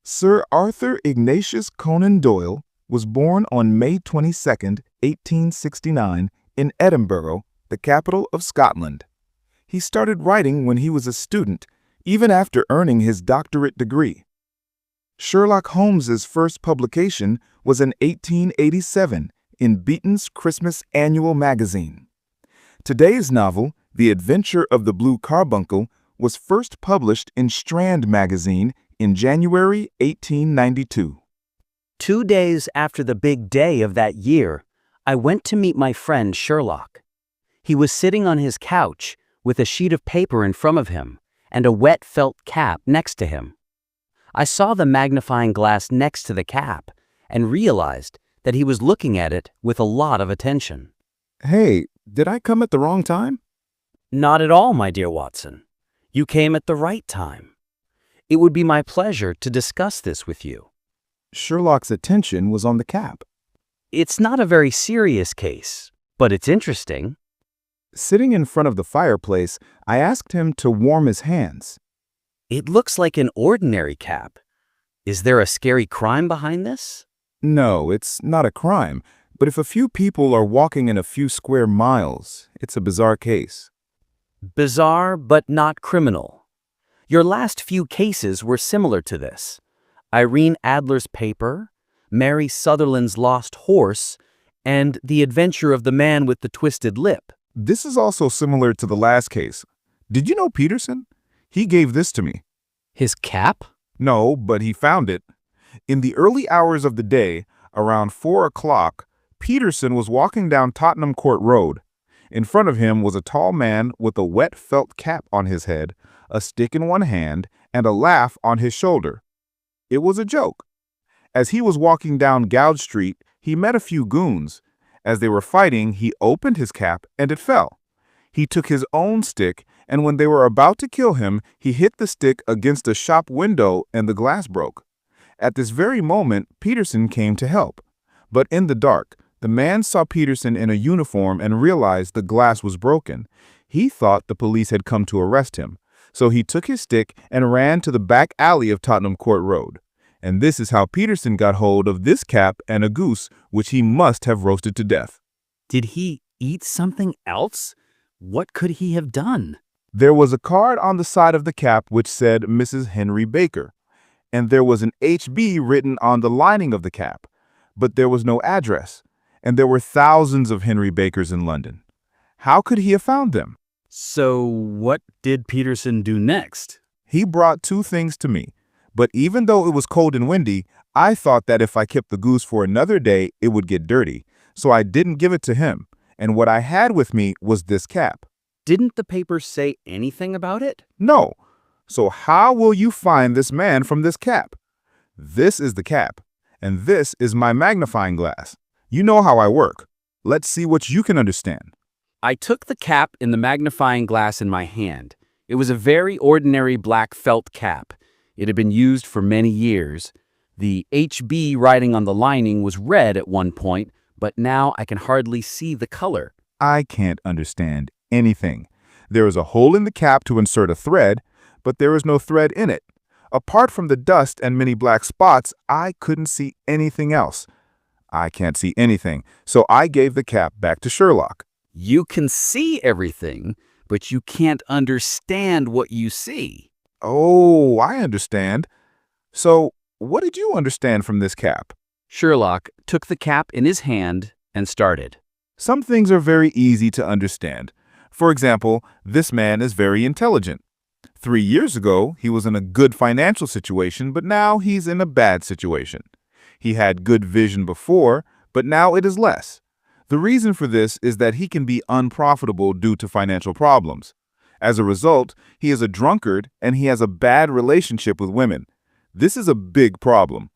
Sir Arthur Ignatius Conan Doyle was born on May 22, 1869, in Edinburgh, the capital of Scotland. He started writing when he was a student, even after earning his doctorate degree. Sherlock Holmes's first publication was in 1887 in Beeton's Christmas Annual Magazine. Today's novel, The Adventure of the Blue Carbuncle, was first published in Strand magazine in January 1892. 2 days after the big day of that year, I went to meet my friend Sherlock. He was sitting on his couch with a sheet of paper in front of him and a wet felt cap next to him. I saw the magnifying glass next to the cap and realized that he was looking at it with a lot of attention. Hey, did I come at the wrong time? Not at all, my dear Watson. You came at the right time. It would be my pleasure to discuss this with you. Sherlock's attention was on the cap. It's not a very serious case, but it's interesting. Sitting in front of the fireplace, I asked him to warm his hands. It looks like an ordinary cap. Is there a scary crime behind this? No, it's not a crime, but if a few people are walking in a few square miles, it's a bizarre case. Bizarre, but not criminal. Your last few cases were similar to this. Irene Adler's paper, Mary Sutherland's lost horse, and The Adventure of the Man with the Twisted Lip. This is also similar to the last case. Did you know Peterson? He gave this to me. His cap? No, but he found it. In the early hours of the day, around 4 o'clock, Peterson was walking down Tottenham Court Road. In front of him was a tall man with a wet felt cap on his head, a stick in one hand, and a laugh on his shoulder. It was a joke. As he was walking down Goud Street, he met a few goons. As they were fighting, he opened his cap and it fell. He took his own stick, and when they were about to kill him, he hit the stick against a shop window and the glass broke. At this very moment, Peterson came to help. But in the dark, the man saw Peterson in a uniform and realized the glass was broken. He thought the police had come to arrest him, so he took his stick and ran to the back alley of Tottenham Court Road. And this is how Peterson got hold of this cap and a goose, which he must have roasted to death. Did he eat something else? What could he have done? There was a card on the side of the cap which said Mrs. Henry Baker, and there was an HB written on the lining of the cap, but there was no address, and there were thousands of Henry Bakers in London. How could he have found them? So what did Peterson do next? He brought two things to me, but even though it was cold and windy, I thought that if I kept the goose for another day, it would get dirty, so I didn't give it to him, and what I had with me was this cap. Didn't the paper say anything about it? No. So how will you find this man from this cap? This is the cap, and this is my magnifying glass. You know how I work. Let's see what you can understand. I took the cap in the magnifying glass in my hand. It was a very ordinary black felt cap. It had been used for many years. The HB writing on the lining was red at one point, but now I can hardly see the color. I can't understand anything. There is a hole in the cap to insert a thread, but there is no thread in it. Apart from the dust and many black spots, I couldn't see anything else. I can't see anything, so I gave the cap back to Sherlock. You can see everything, but you can't understand what you see. Oh, I understand. So, what did you understand from this cap? Sherlock took the cap in his hand and started. Some things are very easy to understand. For example, this man is very intelligent. 3 years ago, he was in a good financial situation, but now he's in a bad situation. He had good vision before, but now it is less. The reason for this is that he can be unprofitable due to financial problems. As a result, he is a drunkard and he has a bad relationship with women. This is a big problem.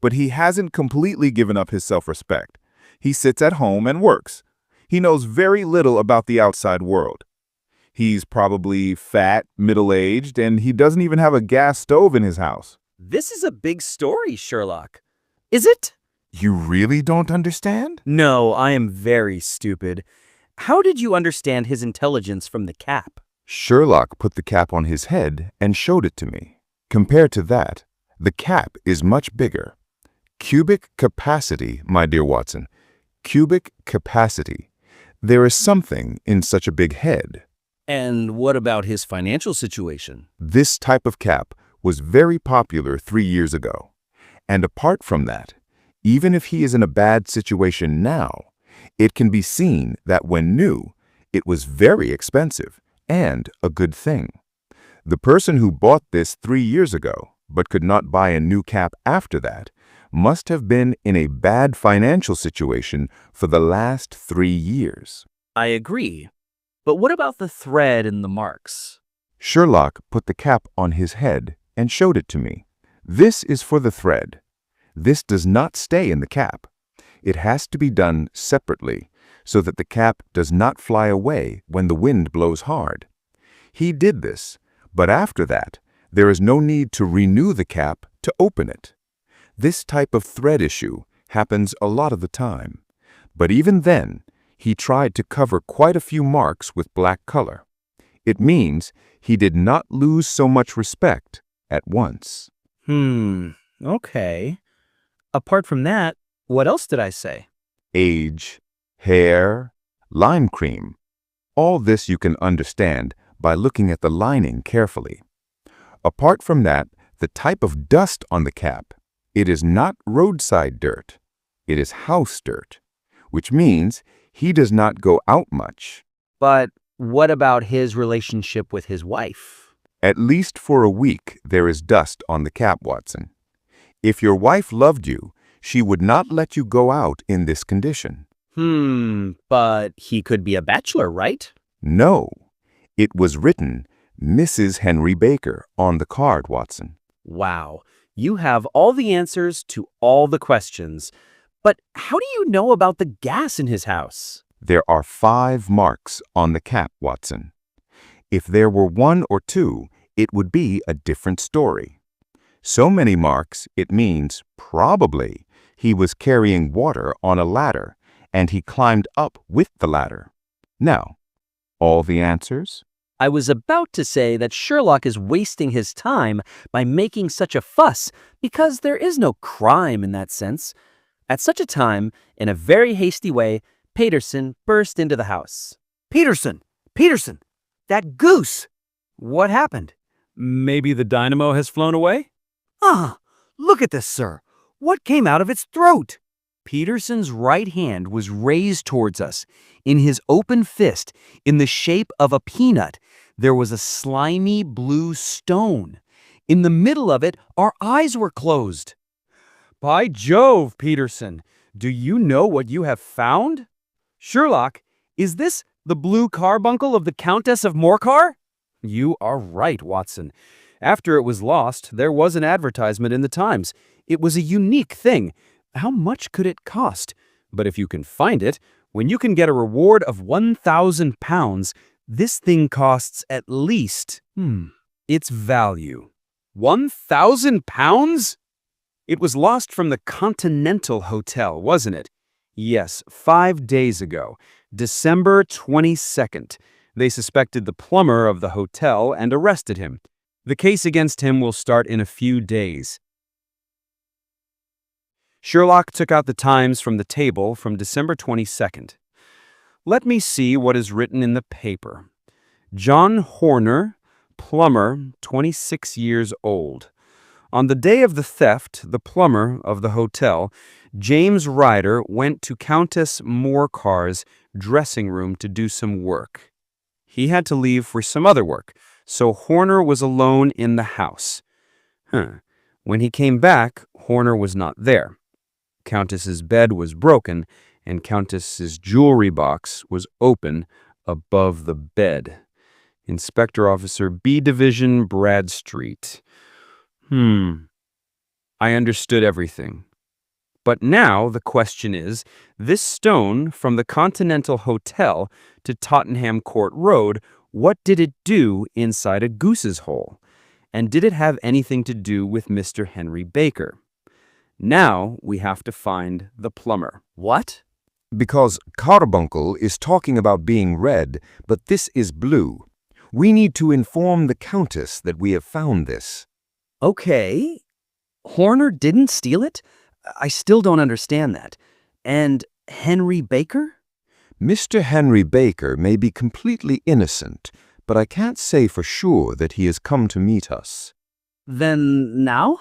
But he hasn't completely given up his self-respect. He sits at home and works. He knows very little about the outside world. He's probably fat, middle-aged, and he doesn't even have a gas stove in his house. This is a big story, Sherlock. Is it? You really don't understand? No, I am very stupid. How did you understand his intelligence from the cap? Sherlock put the cap on his head and showed it to me. Compared to that, The cap is much bigger. Cubic capacity, my dear Watson. Cubic capacity. There is something in such a big head. And what about his financial situation? This type of cap was very popular 3 years ago. And apart from that, even if he is in a bad situation now, it can be seen that when new, it was very expensive and a good thing. The person who bought this 3 years ago, but could not buy a new cap after that, must have been in a bad financial situation for the last 3 years. I agree. But what about the thread and the marks? Sherlock put the cap on his head and showed it to me. This is for the thread. This does not stay in the cap. It has to be done separately so that the cap does not fly away when the wind blows hard. He did this, but after that, there is no need to renew the cap to open it. This type of thread issue happens a lot of the time, but even then, he tried to cover quite a few marks with black color. It means he did not lose so much respect at once. Okay. Apart from that, what else did I say? Age, hair, lime cream. All this you can understand by looking at the lining carefully. Apart from that, the type of dust on the cap. It is not roadside dirt. It is house dirt, which means he does not go out much. But what about his relationship with his wife? At least for a week, there is dust on the cap, Watson. If your wife loved you, she would not let you go out in this condition. But he could be a bachelor, right? No. It was written, Mrs. Henry Baker, on the card, Watson. Wow. You have all the answers to all the questions. But how do you know about the gas in his house? There are 5 marks on the cap, Watson. If there were 1 or 2, it would be a different story. So many marks, it means, probably, he was carrying water on a ladder, and he climbed up with the ladder. Now, all the answers? I was about to say that Sherlock is wasting his time by making such a fuss because there is no crime in that sense. At such a time, in a very hasty way, Peterson burst into the house. Peterson! Peterson! That goose! What happened? Maybe the dynamo has flown away? Ah, look at this, sir. What came out of its throat? Peterson's right hand was raised towards us. In his open fist, in the shape of a peanut, there was a slimy blue stone. In the middle of it, our eyes were closed. By Jove, Peterson, do you know what you have found? Sherlock, is this the blue carbuncle of the Countess of Morcar? You are right, Watson. After it was lost, there was an advertisement in the Times. It was a unique thing. How much could it cost? But if you can find it, when you can get a reward of £1,000, this thing costs at least, its value. £1,000? It was lost from the Continental Hotel, wasn't it? Yes, 5 days ago, December 22nd. They suspected the plumber of the hotel and arrested him. The case against him will start in a few days. Sherlock took out the Times from the table from December 22nd. Let me see what is written in the paper. John Horner, plumber, 26 years old. On the day of the theft, the plumber of the hotel, James Ryder, went to Countess Morcar's dressing room to do some work. He had to leave for some other work, so Horner was alone in the house. When he came back, Horner was not there. Countess's bed was broken, and Countess's jewelry box was open above the bed. Inspector Officer B Division, Bradstreet. I understood everything. But now the question is, this stone from the Continental Hotel to Tottenham Court Road, what did it do inside a goose's hole? And did it have anything to do with Mr. Henry Baker? Now we have to find the plumber. What? Because Carbuncle is talking about being red, but this is blue. We need to inform the Countess that we have found this. Okay. Horner didn't steal it? I still don't understand that. And Henry Baker? Mr. Henry Baker may be completely innocent, but I can't say for sure that he has come to meet us. Then now?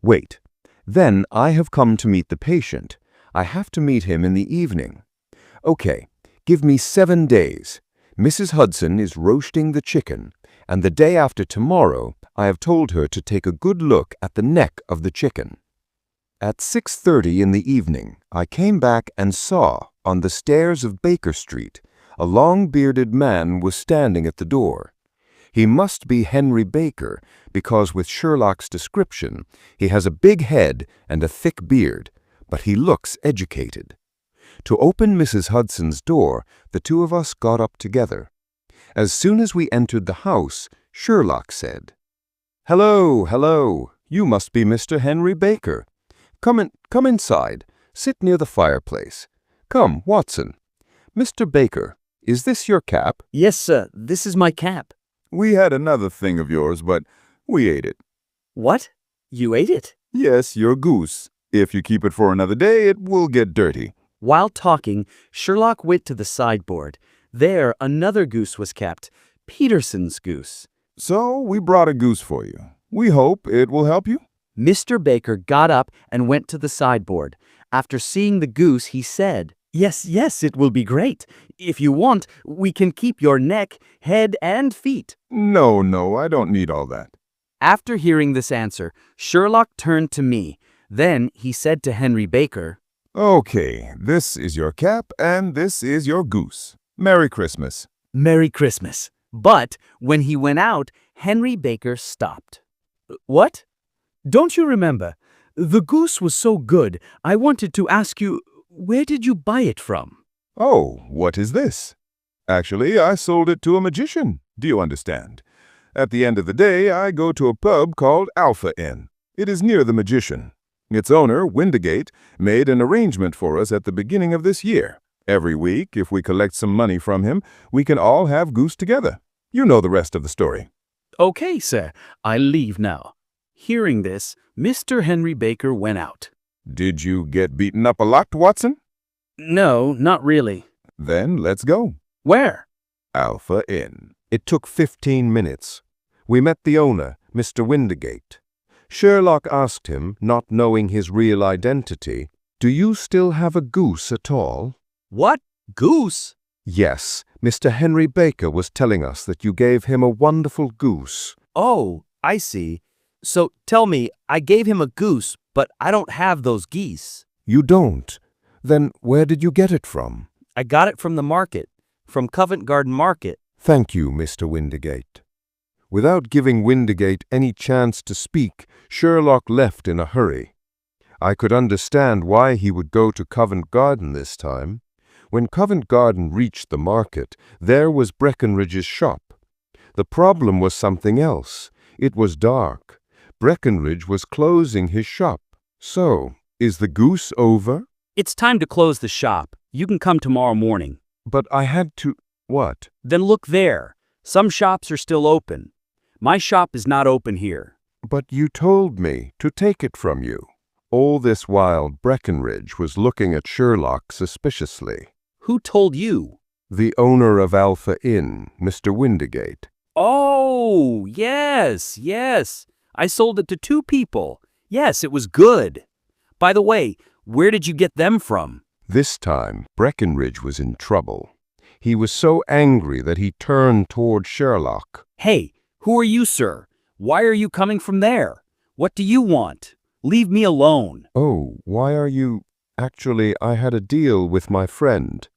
Wait. Then I have come to meet the patient. I have to meet him in the evening. Okay, give me 7 days. Mrs. Hudson is roasting the chicken, and the day after tomorrow I have told her to take a good look at the neck of the chicken. At 6:30 in the evening, I came back and saw, on the stairs of Baker Street, a long-bearded man was standing at the door. He must be Henry Baker, because with Sherlock's description, he has a big head and a thick beard, but he looks educated. To open Mrs. Hudson's door, the two of us got up together. As soon as we entered the house, Sherlock said, "Hello, hello, you must be Mr. Henry Baker. Come inside. Sit near the fireplace. Come, Watson. Mr. Baker, is this your cap?" Yes, sir. This is my cap. We had another thing of yours, but we ate it. What? You ate it? Yes, your goose. If you keep it for another day, it will get dirty. While talking, Sherlock went to the sideboard. There, another goose was kept, Peterson's goose. So we brought a goose for you. We hope it will help you. Mr. Baker got up and went to the sideboard. After seeing the goose, he said, Yes, it will be great. If you want, we can keep your neck, head, and feet." No, I don't need all that. After hearing this answer, Sherlock turned to me. Then he said to Henry Baker, Okay, this is your cap and this is your goose. Merry Christmas. "Merry Christmas." But when he went out, Henry Baker stopped. "What? Don't you remember? The goose was so good, I wanted to ask you, where did you buy it from?" Oh, what is this? Actually, I sold it to a magician. Do you understand? At the end of the day, I go to a pub called Alpha Inn. It is near the magician. Its owner, Windigate, made an arrangement for us at the beginning of this year. Every week, if we collect some money from him, we can all have goose together. You know the rest of the story. "Okay, sir, I'll leave now." Hearing this, Mr. Henry Baker went out. Did you get beaten up a lot, Watson? "No, not really." Then let's go. "Where?" Alpha Inn. It took 15 minutes. We met the owner, Mr. Windigate. Sherlock asked him, not knowing his real identity, "Do you still have a goose at all?" "What? Goose?" "Yes, Mr. Henry Baker was telling us that you gave him a wonderful goose." "Oh, I see. So tell me, I gave him a goose, but I don't have those geese." "You don't? Then where did you get it from?" "I got it from the market, from Covent Garden Market." "Thank you, Mr. Windigate." Without giving Windigate any chance to speak, Sherlock left in a hurry. I could understand why he would go to Covent Garden this time. When Covent Garden reached the market, there was Breckenridge's shop. The problem was something else. It was dark. Breckenridge was closing his shop. So, is the goose over? "It's time to close the shop. You can come tomorrow morning." But I had to... What? "Then look there. Some shops are still open. My shop is not open here." But you told me to take it from you. All this while, Breckenridge was looking at Sherlock suspiciously. "Who told you?" The owner of Alpha Inn, Mr. Windigate. "Oh, yes. I sold it to 2 people. Yes, it was good. By the way, where did you get them from?" This time, Breckenridge was in trouble. He was so angry that he turned toward Sherlock. "Hey, who are you, sir? Why are you coming from there? What do you want? Leave me alone." "Oh, why are you... Actually, I had a deal with my friend.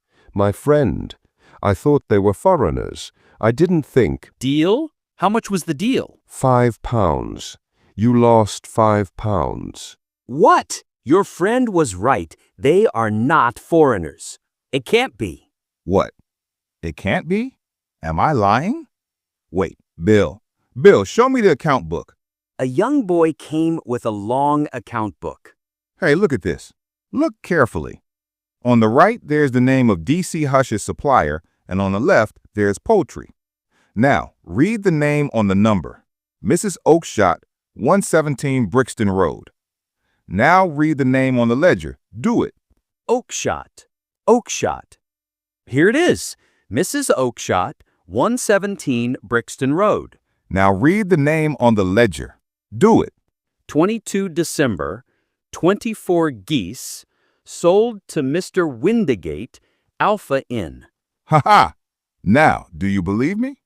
I thought they were foreigners. I didn't think..." "Deal? How much was the deal?" £5. You lost £5. "What? Your friend was right. They are not foreigners. It can't be." What? It can't be? Am I lying? Wait, Bill, show me the account book. A young boy came with a long account book. Hey, look at this. Look carefully. On the right, there's the name of D.C. Hush's supplier, and on the left, there's poultry. Now, read the name on the number. Mrs. Oakshott, 117 Brixton Road. Now read the name on the ledger. Do it. Oakshott. Oakshott. Here it is. Mrs. Oakshott, 117 Brixton Road. Now read the name on the ledger. Do it. 22 December, 24 geese, sold to Mr. Windigate, Alpha Inn. Ha ha! Now, do you believe me?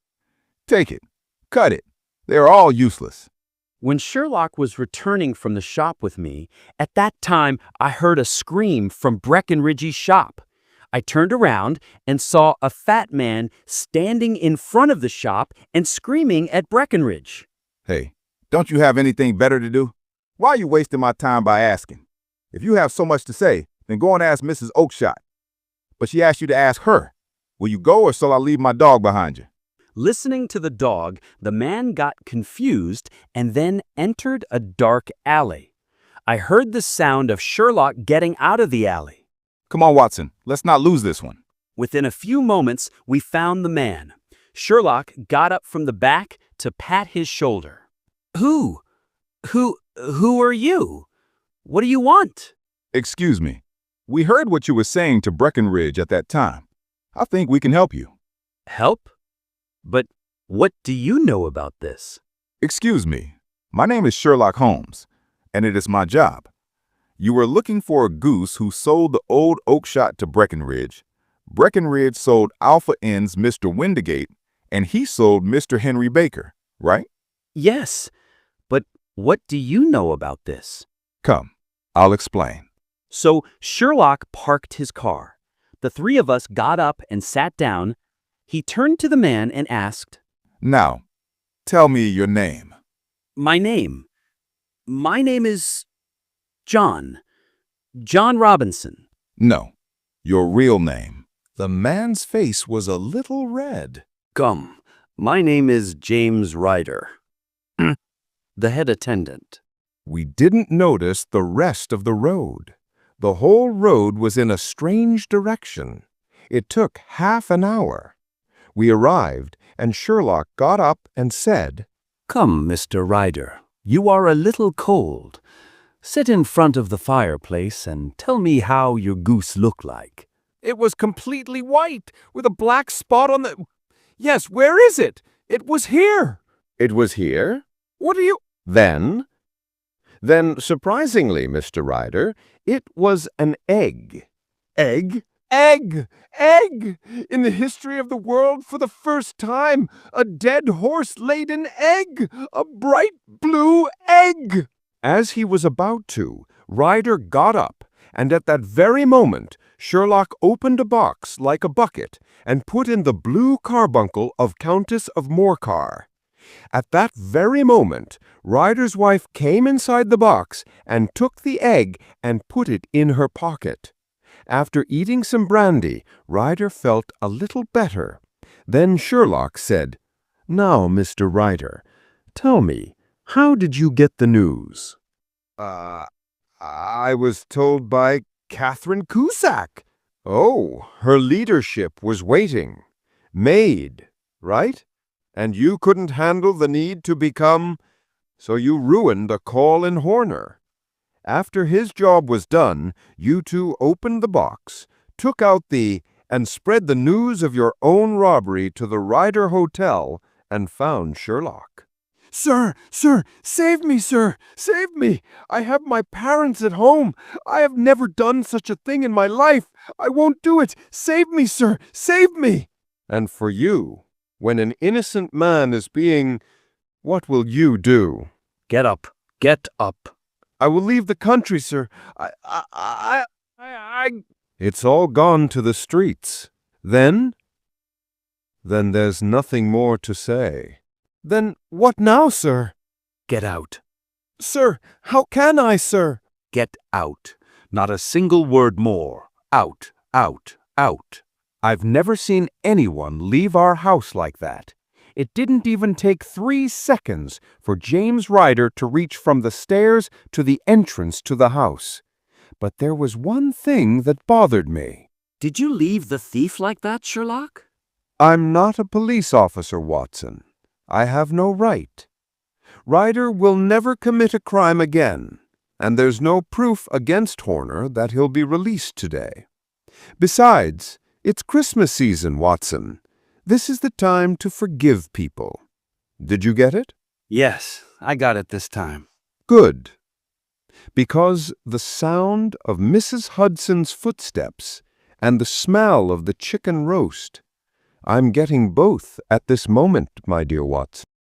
Take it. Cut it. They're all useless. When Sherlock was returning from the shop with me, at that time I heard a scream from Breckenridge's shop. I turned around and saw a fat man standing in front of the shop and screaming at Breckenridge. Hey, don't you have anything better to do? Why are you wasting my time by asking? If you have so much to say, then go and ask Mrs. Oakshott. But she asked you to ask her. Will you go, or shall I leave my dog behind you? Listening to the dog, the man got confused and then entered a dark alley. I heard the sound of Sherlock getting out of the alley. Come on, Watson. Let's not lose this one. Within a few moments, we found the man. Sherlock got up from the back to pat his shoulder. Who are you? What do you want? Excuse me. We heard what you were saying to Breckenridge at that time. I think we can help you. Help? But what do you know about this? Excuse me. My name is Sherlock Holmes, and it is my job. You were looking for a goose who sold the old Oakshott to Breckenridge. Breckenridge sold Alpha Inn's Mr. Windigate, and he sold Mr. Henry Baker, right? Yes, but what do you know about this? Come, I'll explain. So Sherlock parked his car. The three of us got up and sat down. He turned to the man and asked, Now, tell me your name. My name is John Robinson. No, your real name. The man's face was a little red. Come, my name is James Ryder, the head attendant. We didn't notice the rest of the road. The whole road was in a strange direction. It took half an hour. We arrived, and Sherlock got up and said, Come, Mr. Ryder, you are a little cold. Sit in front of the fireplace and tell me how your goose looked like. It was completely white, with a black spot on the... Yes, where is it? It was here. It was here? What are you... Then, surprisingly, Mr. Ryder, it was an egg. Egg! Egg! Egg! In the history of the world, for the first time, a dead horse laid an egg! A bright blue egg! As he was about to, Ryder got up, and at that very moment, Sherlock opened a box like a bucket and put in the blue carbuncle of Countess of Morcar. At that very moment, Ryder's wife came inside the box and took the egg and put it in her pocket. After eating some brandy, Ryder felt a little better. Then Sherlock said, Now, Mr. Ryder, tell me, how did you get the news? I was told by Catherine Cusack. Oh, her leadership was waiting. Maid, right? And you couldn't handle the need to become... So you ruined a call in Horner. After his job was done, you two opened the box, took out and spread the news of your own robbery to the Ryder Hotel and found Sherlock. Sir, save me, sir, save me. I have my parents at home. I have never done such a thing in my life. I won't do it. Save me, sir, save me. And for you, when an innocent man is being... What will you do? Get up. Get up. I will leave the country, sir. It's all gone to the streets. Then there's nothing more to say. Then what now, sir? Get out. Sir, how can I, sir? Get out. Not a single word more. Out, out, out. I've never seen anyone leave our house like that. It didn't even take 3 seconds for James Ryder to reach from the stairs to the entrance to the house. But there was one thing that bothered me. Did you leave the thief like that, Sherlock? I'm not a police officer, Watson. I have no right. Ryder will never commit a crime again, and there's no proof against Horner that he'll be released today. Besides, it's Christmas season, Watson. This is the time to forgive people. Did you get it? Yes, I got it this time. Good. Because the sound of Mrs. Hudson's footsteps and the smell of the chicken roast, I'm getting both at this moment, my dear Watson.